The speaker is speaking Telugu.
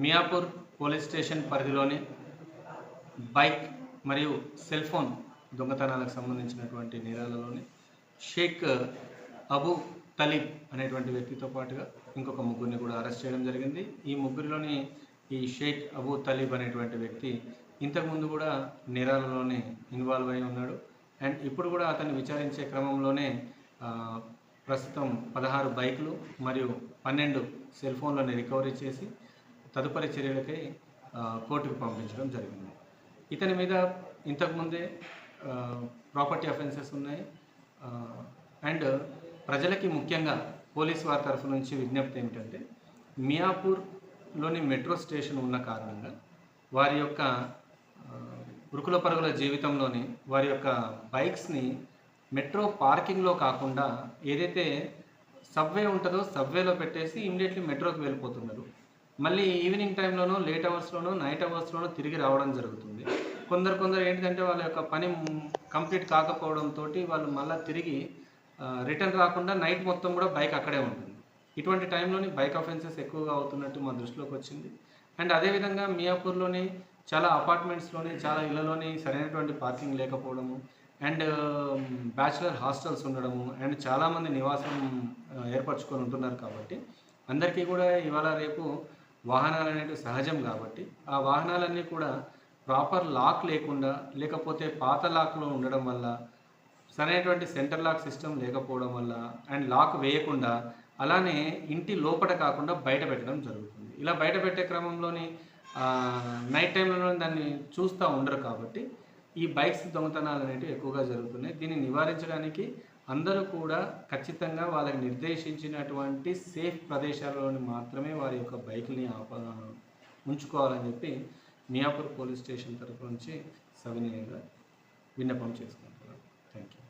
మియాపూర్ పోలీస్ స్టేషన్ పరిధిలోని బైక్ మరియు సెల్ ఫోన్ దొంగతనాలకు సంబంధించినటువంటి నేరాలలోని షేక్ అబూ తలీబ్ అనేటువంటి వ్యక్తితో పాటుగా ఇంకొక ముగ్గురిని కూడా అరెస్ట్ చేయడం జరిగింది. ఈ ముగ్గురిలోని ఈ షేక్ అబూ తలీబ్ అనేటువంటి వ్యక్తి ఇంతకుముందు కూడా నేరాలలోనే ఇన్వాల్వ్ అయి ఉన్నాడు. అండ్ ఇప్పుడు కూడా అతన్ని విచారించే క్రమంలోనే ప్రస్తుతం 16 బైకులు మరియు 12 సెల్ ఫోన్లను రికవరీ చేసి తదుపరి చర్యలకై కోర్టుకు పంపించడం జరిగింది. ఇతని మీద ఇంతకుముందే ప్రాపర్టీ అఫెన్సెస్ ఉన్నాయి. అండ్ ప్రజలకి ముఖ్యంగా పోలీస్ వారి తరఫు నుంచి విజ్ఞప్తి ఏమిటంటే, మియాపూర్లోని మెట్రో స్టేషన్ ఉన్న కారణంగా వారి యొక్క ఉరుకుల పరుగుల జీవితంలోని వారి యొక్క బైక్స్ని మెట్రో పార్కింగ్లో కాకుండా ఏదైతే సబ్వే ఉంటుందో సబ్వేలో పెట్టేసి ఇమ్మీడియట్లీ మెట్రోకి వెళ్ళిపోతున్నారు. మళ్ళీ ఈవినింగ్ టైంలోనో, లేట్ అవర్స్లోనో, నైట్ అవర్స్లోనో తిరిగి రావడం జరుగుతుంది. కొందరు ఏంటిదంటే వాళ్ళ యొక్క పని కంప్లీట్ కాకపోవడంతో వాళ్ళు మళ్ళీ తిరిగి రిటర్న్ రాకుండా నైట్ మొత్తం కూడా బైక్ అక్కడే ఉంటుంది. ఇటువంటి టైంలోని బైక్ అఫెన్సెస్ ఎక్కువగా అవుతున్నట్టు మా దృష్టిలోకి వచ్చింది. అండ్ అదేవిధంగా మియాపూర్లోని చాలా అపార్ట్మెంట్స్లోని, చాలా ఇళ్లలోని సరైనటువంటి పార్కింగ్ లేకపోవడము, అండ్ బ్యాచిలర్ హాస్టల్స్ ఉండడము, అండ్ చాలామంది నివాసం ఏర్పరచుకొని ఉంటున్నారు. కాబట్టి అందరికీ కూడా ఇవాళ రేపు వాహనాలు అనేవి సహజం. కాబట్టి ఆ వాహనాలన్నీ కూడా ప్రాపర్ లాక్ లేకుండా, లేకపోతే పాత లాక్లో ఉండడం వల్ల, సరైనటువంటి సెంటర్ లాక్ సిస్టమ్ లేకపోవడం వల్ల, అండ్ లాక్ వేయకుండా అలానే ఇంటి లోపల కాకుండా బయట పెట్టడం జరుగుతుంది. ఇలా బయట పెట్టే క్రమంలోని నైట్ టైంలో దాన్ని చూస్తూ ఉండరు. కాబట్టి ఈ బైక్స్ దొంగతనాలు అనేవి ఎక్కువగా జరుగుతున్నాయి. దీన్ని నివారించడానికి అందరూ కూడా ఖచ్చితంగా వాళ్ళకి నిర్దేశించినటువంటి సేఫ్ ప్రదేశాల్లోని మాత్రమే వారి యొక్క బైక్ని ఉంచుకోవాలని చెప్పి మియాపూర్ పోలీస్ స్టేషన్ తరఫు నుంచి సవినయంగా విన్నపం చేసుకుంటున్నాను. Thank you.